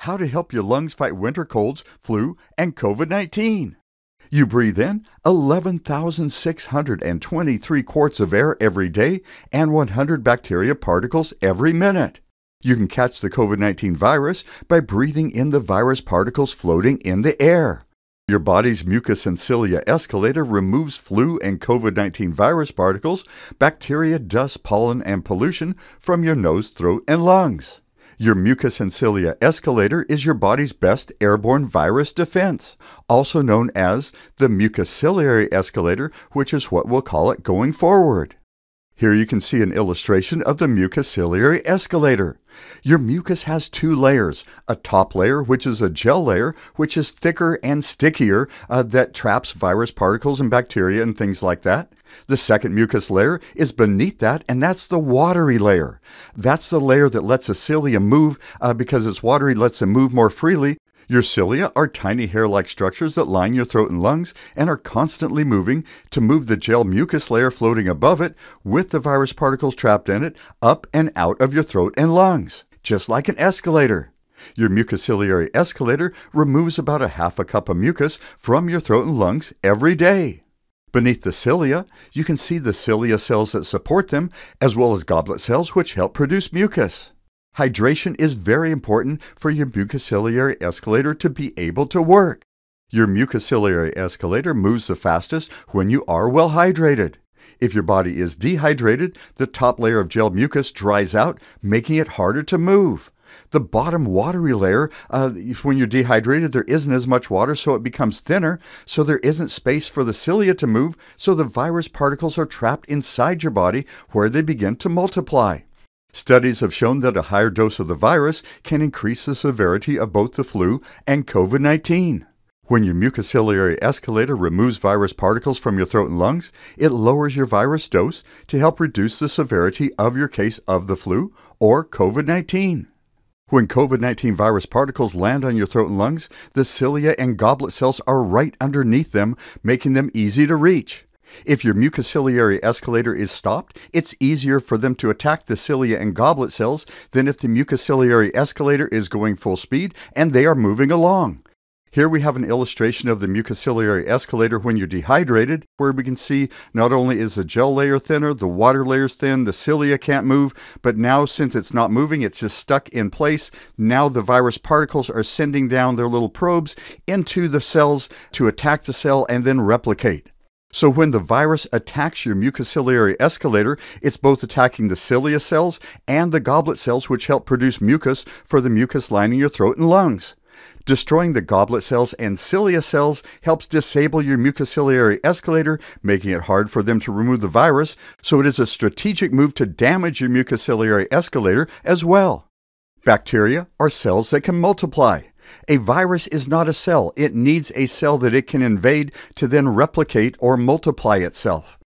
how to help your lungs fight winter colds, flu, and COVID-19. You breathe in 11,623 quarts of air every day and 100 bacteria particles every minute. You can catch the COVID-19 virus by breathing in the virus particles floating in the air. Your body's Mucociliary Escalator removes flu and COVID-19 virus particles, bacteria, dust, pollen, and pollution from your nose, throat, and lungs. Your Mucociliary Escalator is your body's best airborne virus defense, also known as the Mucociliary Escalator, which is what we'll call it going forward. Here you can see an illustration of the Mucociliary Escalator. Your mucus has two layers, a top layer, which is a gel layer, which is thicker and stickier, that traps virus particles and bacteria and things like that. The second mucus layer is beneath that, and that's the watery layer. That's the layer that lets the cilia move because it's watery, lets them move more freely. Your cilia are tiny hair-like structures that line your throat and lungs and are constantly moving to move the gel mucus layer floating above it with the virus particles trapped in it up and out of your throat and lungs, just like an escalator. Your Mucociliary Escalator removes about a half a cup of mucus from your throat and lungs every day. Beneath the cilia, you can see the cilia cells that support them, as well as goblet cells which help produce mucus. Hydration is very important for your Mucociliary Escalator to be able to work. Your Mucociliary Escalator moves the fastest when you are well hydrated. If your body is dehydrated, the top layer of gel mucus dries out, making it harder to move. The bottom watery layer, when you're dehydrated, there isn't as much water, so it becomes thinner, so there isn't space for the cilia to move, so the virus particles are trapped inside your body where they begin to multiply. Studies have shown that a higher dose of the virus can increase the severity of both the flu and COVID-19. When your Mucociliary Escalator removes virus particles from your throat and lungs, it lowers your virus dose to help reduce the severity of your case of the flu or COVID-19. When COVID-19 virus particles land on your throat and lungs, the cilia and goblet cells are right underneath them, making them easy to reach. If your Mucociliary Escalator is stopped, it's easier for them to attack the cilia and goblet cells than if the Mucociliary Escalator is going full speed and they are moving along. Here we have an illustration of the Mucociliary Escalator when you're dehydrated, where we can see not only is the gel layer thinner, the water layer's thin, the cilia can't move, but now since it's not moving, it's just stuck in place. Now the virus particles are sending down their little probes into the cells to attack the cell and then replicate. So when the virus attacks your Mucociliary Escalator, it's both attacking the cilia cells and the goblet cells, which help produce mucus for the mucus lining your throat and lungs. Destroying the goblet cells and cilia cells helps disable your Mucociliary Escalator, making it hard for them to remove the virus, so it is a strategic move to damage your Mucociliary Escalator as well. Bacteria are cells that can multiply. A virus is not a cell. It needs a cell that it can invade to then replicate or multiply itself.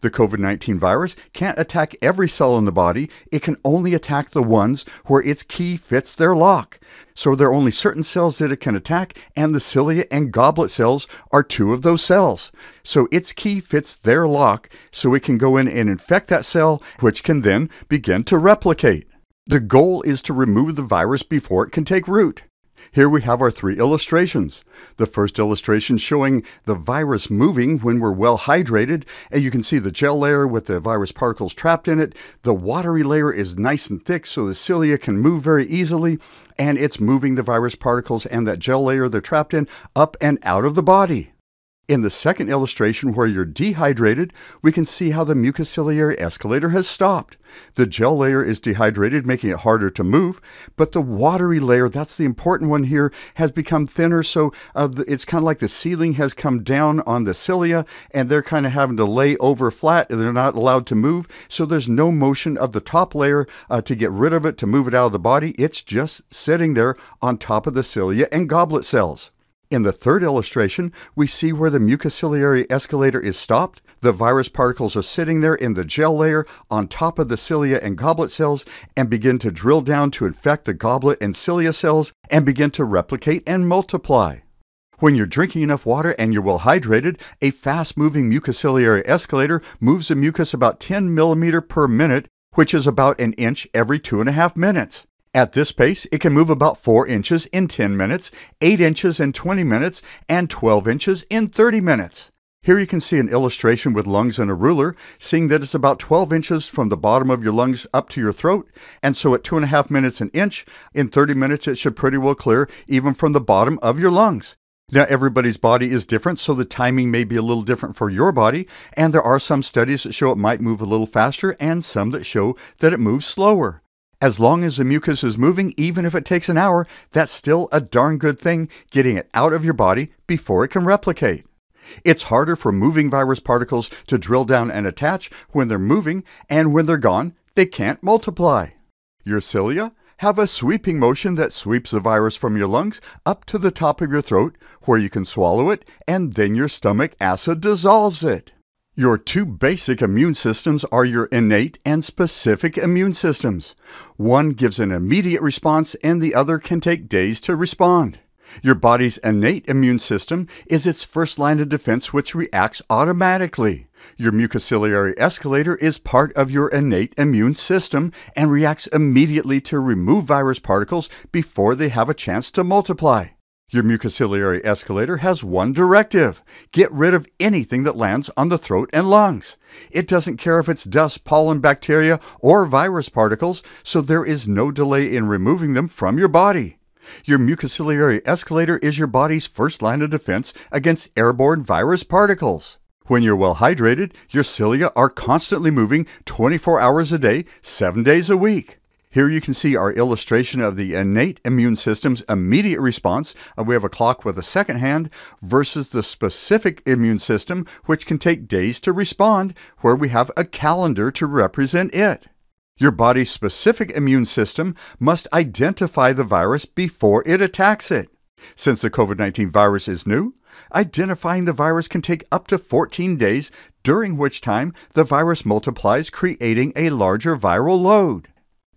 The COVID-19 virus can't attack every cell in the body. It can only attack the ones where its key fits their lock. So there are only certain cells that it can attack, and the cilia and goblet cells are two of those cells. So its key fits their lock, so it can go in and infect that cell, which can then begin to replicate. The goal is to remove the virus before it can take root. Here we have our three illustrations. The first illustration showing the virus moving when we're well hydrated, and you can see the gel layer with the virus particles trapped in it. The watery layer is nice and thick so the cilia can move very easily, and it's moving the virus particles and that gel layer they're trapped in up and out of the body. In the second illustration where you're dehydrated, we can see how the Mucociliary Escalator has stopped. The gel layer is dehydrated, making it harder to move, but the watery layer, that's the important one here, has become thinner, so it's kind of like the ceiling has come down on the cilia, and they're kind of having to lay over flat, and they're not allowed to move, so there's no motion of the top layer to get rid of it, to move it out of the body. It's just sitting there on top of the cilia and goblet cells. In the third illustration, we see where the Mucociliary Escalator is stopped. The virus particles are sitting there in the gel layer on top of the cilia and goblet cells and begin to drill down to infect the goblet and cilia cells and begin to replicate and multiply. When you're drinking enough water and you're well hydrated, a fast-moving Mucociliary Escalator moves the mucus about 10 millimeters per minute, which is about an inch every 2.5 minutes. At this pace, it can move about 4 inches in 10 minutes, 8 inches in 20 minutes, and 12 inches in 30 minutes. Here you can see an illustration with lungs and a ruler, seeing that it's about 12 inches from the bottom of your lungs up to your throat, and so at 2.5 minutes an inch, in 30 minutes it should pretty well clear even from the bottom of your lungs. Now everybody's body is different, so the timing may be a little different for your body, and there are some studies that show it might move a little faster and some that show that it moves slower. As long as the mucus is moving, even if it takes an hour, that's still a darn good thing, getting it out of your body before it can replicate. It's harder for moving virus particles to drill down and attach when they're moving, and when they're gone, they can't multiply. Your cilia have a sweeping motion that sweeps the virus from your lungs up to the top of your throat, where you can swallow it, and then your stomach acid dissolves it. Your two basic immune systems are your innate and specific immune systems. One gives an immediate response, and the other can take days to respond. Your body's innate immune system is its first line of defense, which reacts automatically. Your mucociliary escalator is part of your innate immune system and reacts immediately to remove virus particles before they have a chance to multiply. Your mucociliary escalator has one directive: get rid of anything that lands on the throat and lungs. It doesn't care if it's dust, pollen, bacteria, or virus particles, so there is no delay in removing them from your body. Your mucociliary escalator is your body's first line of defense against airborne virus particles. When you're well hydrated, your cilia are constantly moving 24 hours a day, 7 days a week. Here you can see our illustration of the innate immune system's immediate response. We have a clock with a second hand versus the specific immune system, which can take days to respond, where we have a calendar to represent it. Your body's specific immune system must identify the virus before it attacks it. Since the COVID-19 virus is new, identifying the virus can take up to 14 days, during which time the virus multiplies, creating a larger viral load.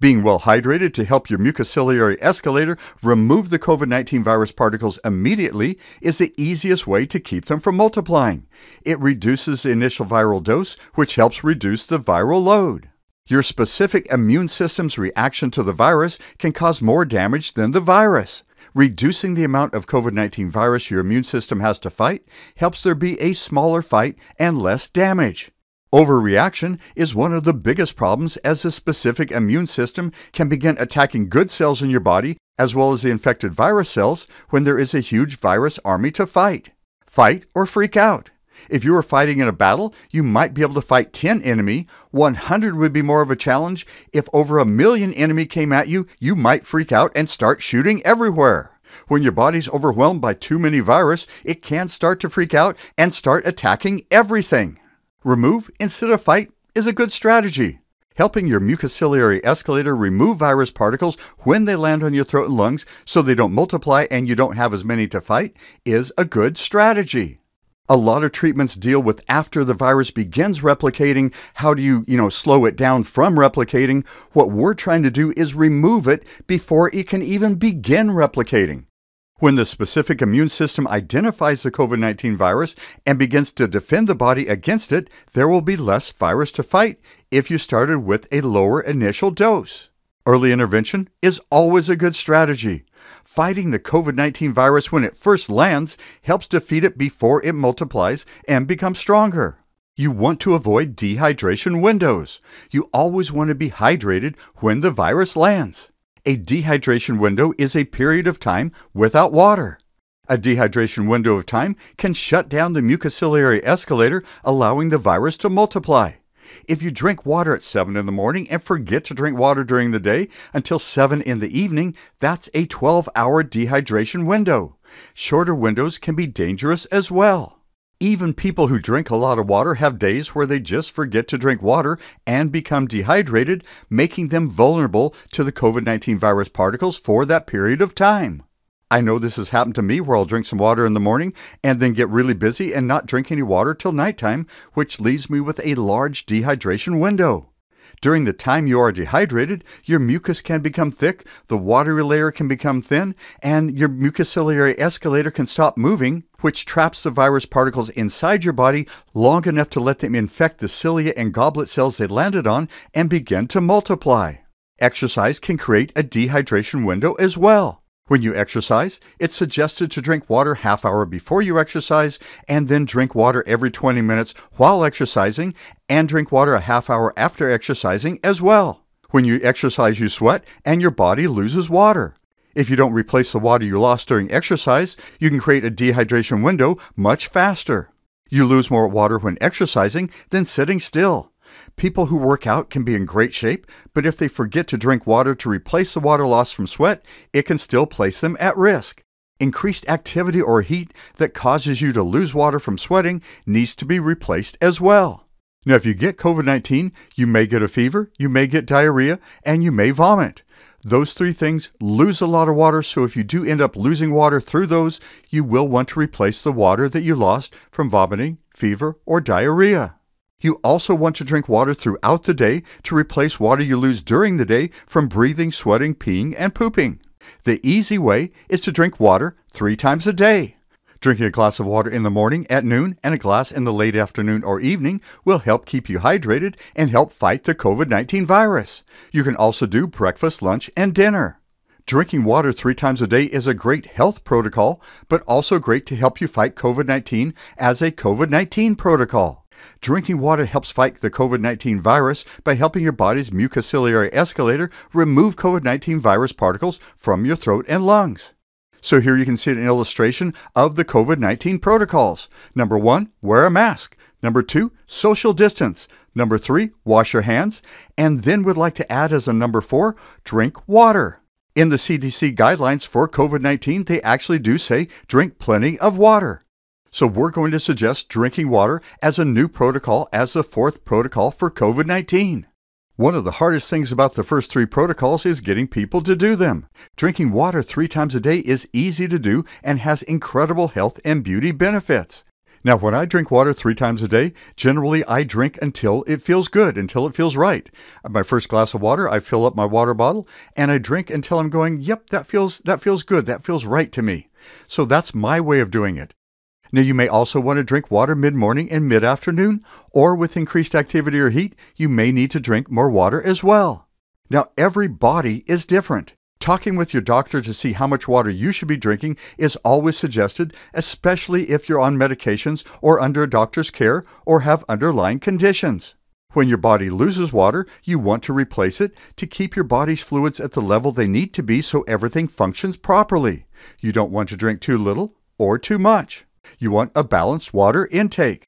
Being well hydrated to help your mucociliary escalator remove the COVID-19 virus particles immediately is the easiest way to keep them from multiplying. It reduces the initial viral dose, which helps reduce the viral load. Your specific immune system's reaction to the virus can cause more damage than the virus. Reducing the amount of COVID-19 virus your immune system has to fight helps there be a smaller fight and less damage. Overreaction is one of the biggest problems, as the specific immune system can begin attacking good cells in your body as well as the infected virus cells when there is a huge virus army to fight. Fight or freak out. If you were fighting in a battle, you might be able to fight 10 enemy. 100 would be more of a challenge. If over 1 million enemy came at you, you might freak out and start shooting everywhere. When your body's overwhelmed by too many virus, it can start to freak out and start attacking everything. Remove instead of fight is a good strategy. Helping your mucociliary escalator remove virus particles when they land on your throat and lungs so they don't multiply and you don't have as many to fight is a good strategy. A lot of treatments deal with after the virus begins replicating. How do you slow it down from replicating? What we're trying to do is remove it before it can even begin replicating. When the specific immune system identifies the COVID-19 virus and begins to defend the body against it, there will be less virus to fight if you started with a lower initial dose. Early intervention is always a good strategy. Fighting the COVID-19 virus when it first lands helps defeat it before it multiplies and becomes stronger. You want to avoid dehydration windows. You always want to be hydrated when the virus lands. A dehydration window is a period of time without water. A dehydration window of time can shut down the mucociliary escalator, allowing the virus to multiply. If you drink water at 7 in the morning and forget to drink water during the day until 7 in the evening, that's a 12-hour dehydration window. Shorter windows can be dangerous as well. Even people who drink a lot of water have days where they just forget to drink water and become dehydrated, making them vulnerable to the COVID-19 virus particles for that period of time. I know this has happened to me, where I'll drink some water in the morning and then get really busy and not drink any water till nighttime, which leaves me with a large dehydration window. During the time you are dehydrated, your mucus can become thick, the watery layer can become thin, and your mucociliary escalator can stop moving, which traps the virus particles inside your body long enough to let them infect the cilia and goblet cells they landed on and begin to multiply. Exercise can create a dehydration window as well. When you exercise, it's suggested to drink water half hour before you exercise and then drink water every 20 minutes while exercising and drink water a half hour after exercising as well. When you exercise, you sweat and your body loses water. If you don't replace the water you lost during exercise, you can create a dehydration window much faster. You lose more water when exercising than sitting still. People who work out can be in great shape, but if they forget to drink water to replace the water lost from sweat, it can still place them at risk. Increased activity or heat that causes you to lose water from sweating needs to be replaced as well. Now, if you get COVID-19, you may get a fever, you may get diarrhea, and you may vomit. Those three things lose a lot of water, so if you do end up losing water through those, you will want to replace the water that you lost from vomiting, fever, or diarrhea. You also want to drink water throughout the day to replace water you lose during the day from breathing, sweating, peeing, and pooping. The easy way is to drink water 3 times a day. Drinking a glass of water in the morning, at noon, and a glass in the late afternoon or evening will help keep you hydrated and help fight the COVID-19 virus. You can also do breakfast, lunch, and dinner. Drinking water 3 times a day is a great health protocol, but also great to help you fight COVID-19 as a COVID-19 protocol. Drinking water helps fight the COVID-19 virus by helping your body's mucociliary escalator remove COVID-19 virus particles from your throat and lungs. So here you can see an illustration of the COVID-19 protocols. Number 1, wear a mask. Number 2, social distance. Number 3, wash your hands. And then we'd like to add as a number 4, drink water. In the CDC guidelines for COVID-19, they actually do say drink plenty of water. So we're going to suggest drinking water as a new protocol as the 4th protocol for COVID-19. One of the hardest things about the first 3 protocols is getting people to do them. Drinking water 3 times a day is easy to do and has incredible health and beauty benefits. Now, when I drink water 3 times a day, generally I drink until it feels good, until it feels right. My first glass of water, I fill up my water bottle and I drink until I'm going, yep, that feels good, that feels right to me. So that's my way of doing it. Now, you may also want to drink water mid-morning and mid-afternoon, or with increased activity or heat, you may need to drink more water as well. Now, every body is different. Talking with your doctor to see how much water you should be drinking is always suggested, especially if you're on medications or under a doctor's care or have underlying conditions. When your body loses water, you want to replace it to keep your body's fluids at the level they need to be so everything functions properly. You don't want to drink too little or too much. You want a balanced water intake.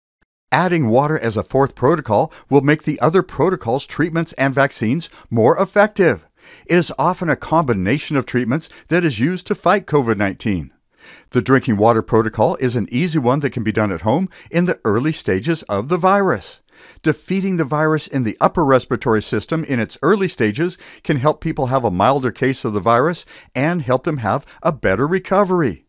Adding water as a 4th protocol will make the other protocols, treatments, and vaccines more effective. It is often a combination of treatments that is used to fight COVID-19. The drinking water protocol is an easy one that can be done at home in the early stages of the virus. Defeating the virus in the upper respiratory system in its early stages can help people have a milder case of the virus and help them have a better recovery.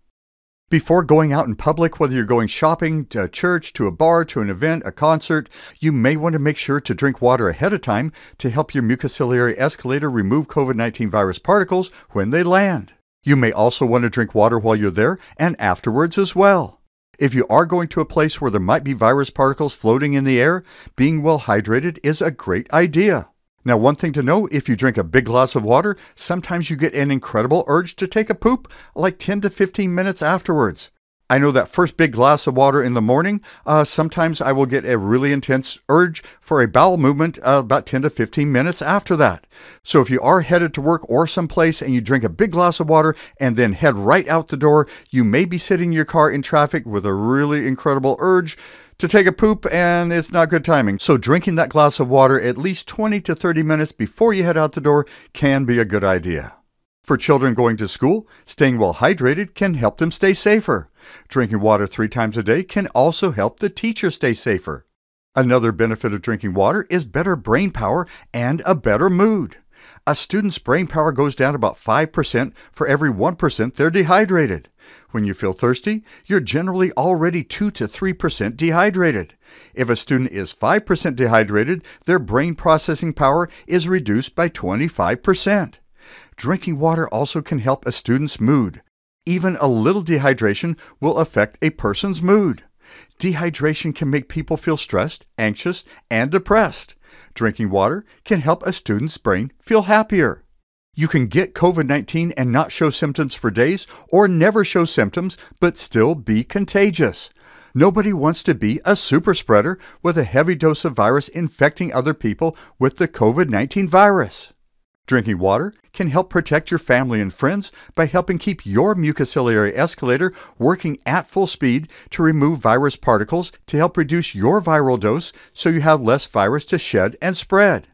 Before going out in public, whether you're going shopping, to a church, to a bar, to an event, a concert, you may want to make sure to drink water ahead of time to help your mucociliary escalator remove COVID-19 virus particles when they land. You may also want to drink water while you're there and afterwards as well. If you are going to a place where there might be virus particles floating in the air, being well hydrated is a great idea. Now, one thing to know, if you drink a big glass of water, sometimes you get an incredible urge to take a poop like 10 to 15 minutes afterwards. I know that first big glass of water in the morning, sometimes I will get a really intense urge for a bowel movement about 10 to 15 minutes after that. So if you are headed to work or someplace and you drink a big glass of water and then head right out the door, you may be sitting in your car in traffic with a really incredible urge to take a poop, and it's not good timing. So drinking that glass of water at least 20 to 30 minutes before you head out the door can be a good idea. For children going to school, staying well hydrated can help them stay safer. Drinking water 3 times a day can also help the teacher stay safer. Another benefit of drinking water is better brain power and a better mood. A student's brain power goes down about 5% for every 1% they're dehydrated. When you feel thirsty, you're generally already 2 to 3% dehydrated. If a student is 5% dehydrated, their brain processing power is reduced by 25%. Drinking water also can help a student's mood. Even a little dehydration will affect a person's mood. Dehydration can make people feel stressed, anxious, and depressed. Drinking water can help a student's brain feel happier. You can get COVID-19 and not show symptoms for days or never show symptoms but still be contagious. Nobody wants to be a super spreader with a heavy dose of virus infecting other people with the COVID-19 virus. Drinking water can help protect your family and friends by helping keep your mucociliary escalator working at full speed to remove virus particles to help reduce your viral dose so you have less virus to shed and spread.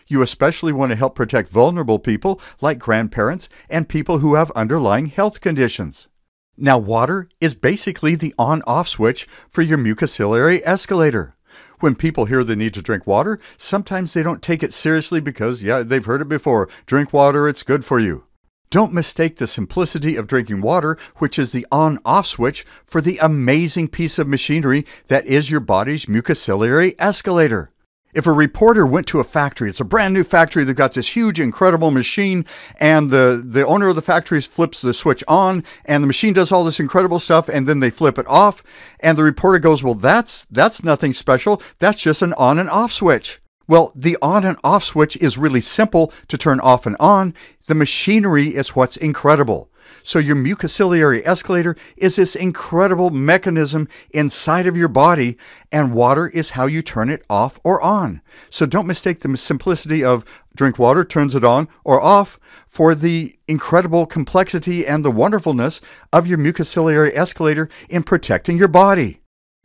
You especially want to help protect vulnerable people like grandparents and people who have underlying health conditions. Now, water is basically the on-off switch for your mucociliary escalator. When people hear the need to drink water, sometimes they don't take it seriously because, they've heard it before. Drink water, it's good for you. Don't mistake the simplicity of drinking water, which is the on-off switch, for the amazing piece of machinery that is your body's mucociliary escalator. If a reporter went to a factory, it's a brand new factory, they've got this huge, incredible machine, and the owner of the factory flips the switch on, and the machine does all this incredible stuff, and then they flip it off, and the reporter goes, well, that's nothing special, that's just an on and off switch. Well, the on and off switch is really simple to turn off and on. The machinery is what's incredible. So your mucociliary escalator is this incredible mechanism inside of your body, and water is how you turn it off or on. So don't mistake the simplicity of drink water turns it on or off for the incredible complexity and the wonderfulness of your mucociliary escalator in protecting your body.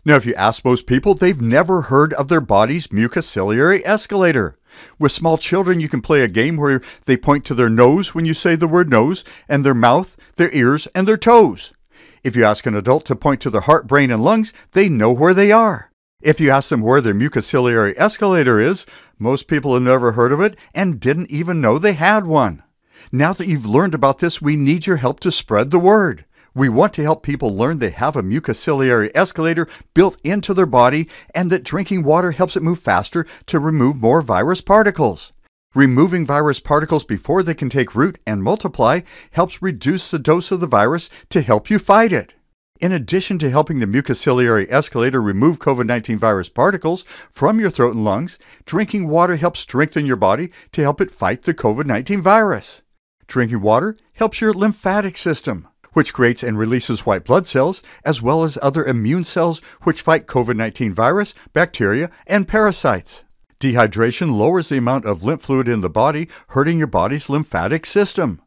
Now, if you ask most people, they've never heard of their body's mucociliary escalator. With small children, you can play a game where they point to their nose when you say the word nose, and their mouth, their ears, and their toes. If you ask an adult to point to their heart, brain, and lungs, they know where they are. If you ask them where their mucociliary escalator is, most people have never heard of it and didn't even know they had one. Now that you've learned about this, we need your help to spread the word. We want to help people learn they have a mucociliary escalator built into their body and that drinking water helps it move faster to remove more virus particles. Removing virus particles before they can take root and multiply helps reduce the dose of the virus to help you fight it. In addition to helping the mucociliary escalator remove COVID-19 virus particles from your throat and lungs, drinking water helps strengthen your body to help it fight the COVID-19 virus. Drinking water helps your lymphatic system, which creates and releases white blood cells, as well as other immune cells which fight COVID-19 virus, bacteria, and parasites. Dehydration lowers the amount of lymph fluid in the body, hurting your body's lymphatic system.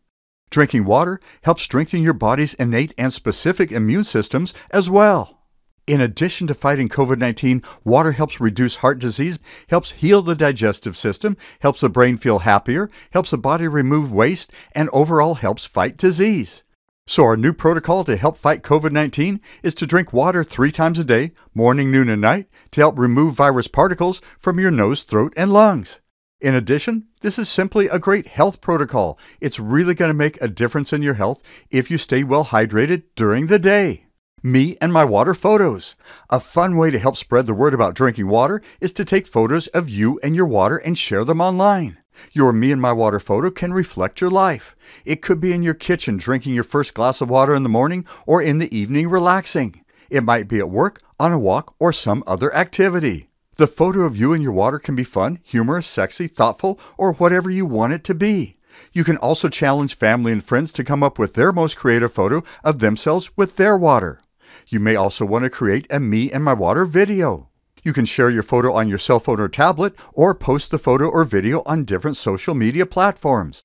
Drinking water helps strengthen your body's innate and specific immune systems as well. In addition to fighting COVID-19, water helps reduce heart disease, helps heal the digestive system, helps the brain feel happier, helps the body remove waste, and overall helps fight disease. So our new protocol to help fight COVID-19 is to drink water 3 times a day, morning, noon, and night, to help remove virus particles from your nose, throat, and lungs. In addition, this is simply a great health protocol. It's really going to make a difference in your health if you stay well hydrated during the day. Me and my water photos. A fun way to help spread the word about drinking water is to take photos of you and your water and share them online. Your Me and My Water photo can reflect your life. It could be in your kitchen drinking your first glass of water in the morning or in the evening relaxing. It might be at work, on a walk, or some other activity. The photo of you and your water can be fun, humorous, sexy, thoughtful, or whatever you want it to be. You can also challenge family and friends to come up with their most creative photo of themselves with their water. You may also want to create a Me and My Water video. You can share your photo on your cell phone or tablet, or post the photo or video on different social media platforms.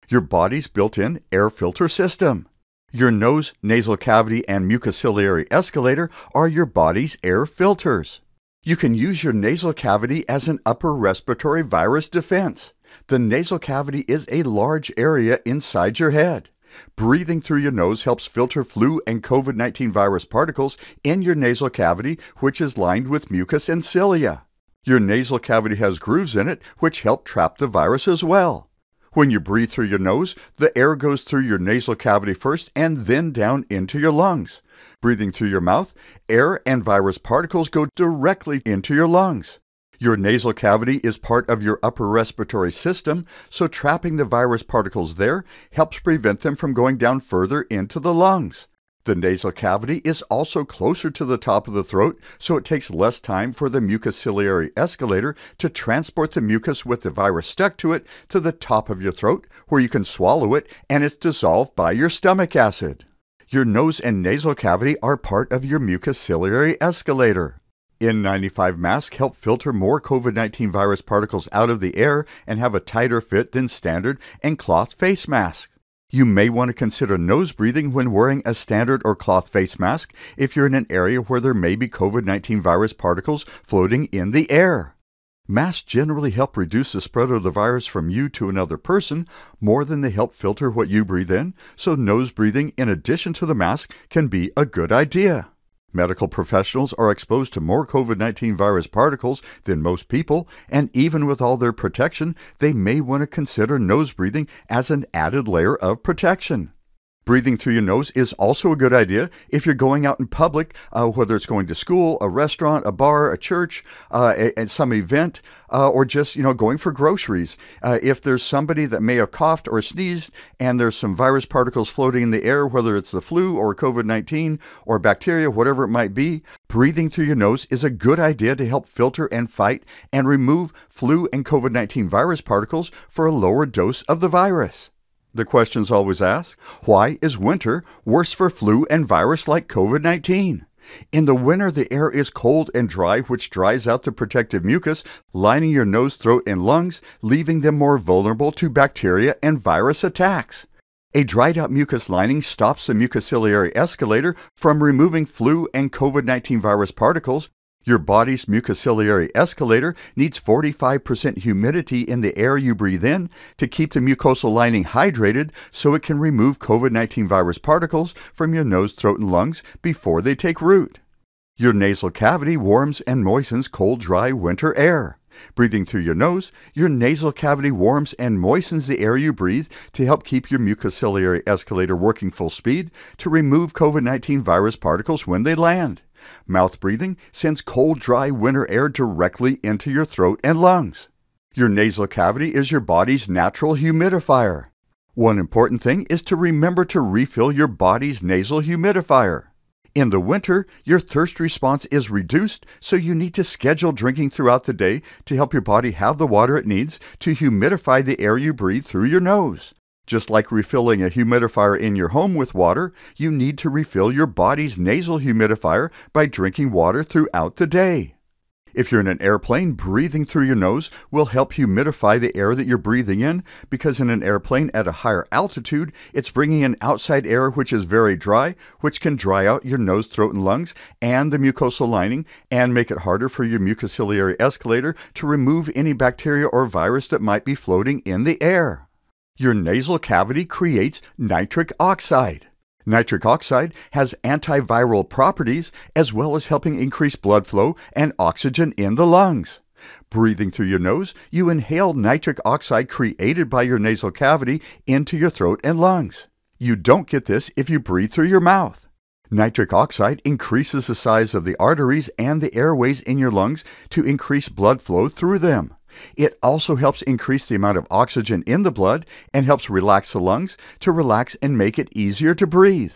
Your body's built-in air filter system. Your nose, nasal cavity, and mucociliary escalator are your body's air filters. You can use your nasal cavity as an upper respiratory virus defense. The nasal cavity is a large area inside your head. Breathing through your nose helps filter flu and COVID-19 virus particles in your nasal cavity, which is lined with mucus and cilia. Your nasal cavity has grooves in it, which help trap the virus as well. When you breathe through your nose, the air goes through your nasal cavity first and then down into your lungs. Breathing through your mouth, air and virus particles go directly into your lungs. Your nasal cavity is part of your upper respiratory system, so trapping the virus particles there helps prevent them from going down further into the lungs. The nasal cavity is also closer to the top of the throat, so it takes less time for the mucociliary escalator to transport the mucus with the virus stuck to it to the top of your throat, where you can swallow it and it's dissolved by your stomach acid. Your nose and nasal cavity are part of your mucociliary escalator. N95 masks help filter more COVID-19 virus particles out of the air and have a tighter fit than standard and cloth face masks. You may want to consider nose breathing when wearing a standard or cloth face mask if you're in an area where there may be COVID-19 virus particles floating in the air. Masks generally help reduce the spread of the virus from you to another person more than they help filter what you breathe in, so nose breathing in addition to the mask can be a good idea. Medical professionals are exposed to more COVID-19 virus particles than most people, and even with all their protection, they may want to consider nose breathing as an added layer of protection. Breathing through your nose is also a good idea if you're going out in public, whether it's going to school, a restaurant, a bar, a church, at some event, or just going for groceries. If there's somebody that may have coughed or sneezed and there's some virus particles floating in the air, whether it's the flu or COVID-19 or bacteria, whatever it might be, breathing through your nose is a good idea to help filter and fight and remove flu and COVID-19 virus particles for a lower dose of the virus. The question's always asked, why is winter worse for flu and virus like COVID-19? In the winter, the air is cold and dry, which dries out the protective mucus lining your nose, throat, and lungs, leaving them more vulnerable to bacteria and virus attacks. A dried out mucus lining stops the mucociliary escalator from removing flu and COVID-19 virus particles. Your body's mucociliary escalator needs 45% humidity in the air you breathe in to keep the mucosal lining hydrated so it can remove COVID-19 virus particles from your nose, throat, and lungs before they take root. Your nasal cavity warms and moistens cold, dry winter air. Breathing through your nose, your nasal cavity warms and moistens the air you breathe to help keep your mucociliary escalator working full speed to remove COVID-19 virus particles when they land. Mouth breathing sends cold, dry winter air directly into your throat and lungs. Your nasal cavity is your body's natural humidifier. One important thing is to remember to refill your body's nasal humidifier. In the winter, your thirst response is reduced, so you need to schedule drinking throughout the day to help your body have the water it needs to humidify the air you breathe through your nose. Just like refilling a humidifier in your home with water, you need to refill your body's nasal humidifier by drinking water throughout the day. If you're in an airplane, breathing through your nose will help humidify the air that you're breathing in, because in an airplane at a higher altitude, it's bringing in outside air which is very dry, which can dry out your nose, throat, and lungs and the mucosal lining and make it harder for your mucociliary escalator to remove any bacteria or virus that might be floating in the air. Your nasal cavity creates nitric oxide. Nitric oxide has antiviral properties as well as helping increase blood flow and oxygen in the lungs. Breathing through your nose, you inhale nitric oxide created by your nasal cavity into your throat and lungs. You don't get this if you breathe through your mouth. Nitric oxide increases the size of the arteries and the airways in your lungs to increase blood flow through them. It also helps increase the amount of oxygen in the blood and helps relax the lungs to relax and make it easier to breathe.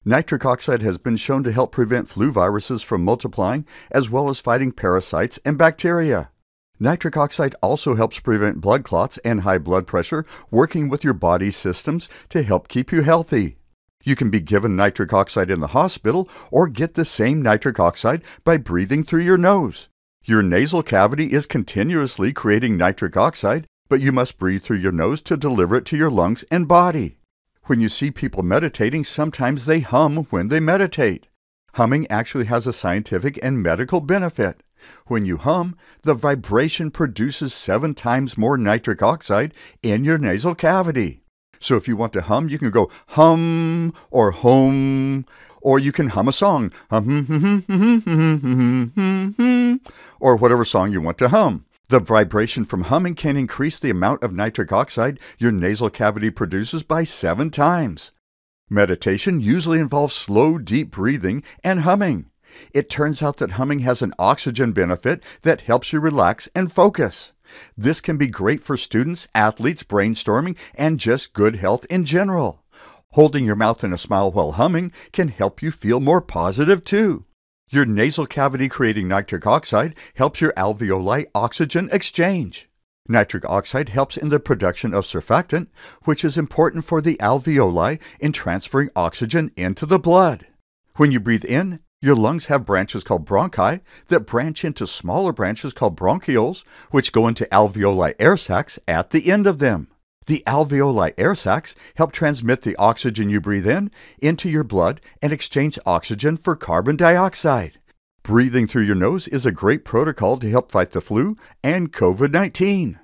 Nitric oxide has been shown to help prevent flu viruses from multiplying as well as fighting parasites and bacteria. Nitric oxide also helps prevent blood clots and high blood pressure, working with your body's systems to help keep you healthy. You can be given nitric oxide in the hospital or get the same nitric oxide by breathing through your nose. Your nasal cavity is continuously creating nitric oxide, but you must breathe through your nose to deliver it to your lungs and body. When you see people meditating, sometimes they hum when they meditate. Humming actually has a scientific and medical benefit. When you hum, the vibration produces 7 times more nitric oxide in your nasal cavity. So if you want to hum, you can go hum or home, or you can hum a song, or whatever song you want to hum. The vibration from humming can increase the amount of nitric oxide your nasal cavity produces by 7 times. Meditation usually involves slow, deep breathing and humming. It turns out that humming has an oxygen benefit that helps you relax and focus. This can be great for students, athletes, brainstorming, and just good health in general. Holding your mouth in a smile while humming can help you feel more positive too. Your nasal cavity creating nitric oxide helps your alveoli oxygen exchange. Nitric oxide helps in the production of surfactant, which is important for the alveoli in transferring oxygen into the blood. When you breathe in, your lungs have branches called bronchi that branch into smaller branches called bronchioles, which go into alveoli air sacs at the end of them. The alveoli air sacs help transmit the oxygen you breathe in into your blood and exchange oxygen for carbon dioxide. Breathing through your nose is a great protocol to help fight the flu and COVID-19.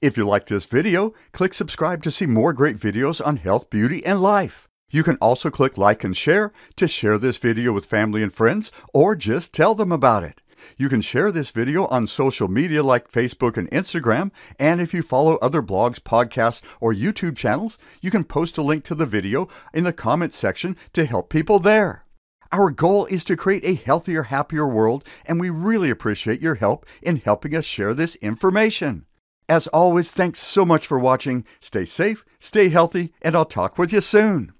If you like this video, click subscribe to see more great videos on health, beauty, and life. You can also click like and share to share this video with family and friends, or just tell them about it. You can share this video on social media like Facebook and Instagram, and if you follow other blogs, podcasts, or YouTube channels, you can post a link to the video in the comments section to help people there. Our goal is to create a healthier, happier world, and we really appreciate your help in helping us share this information. As always, thanks so much for watching. Stay safe, stay healthy, and I'll talk with you soon.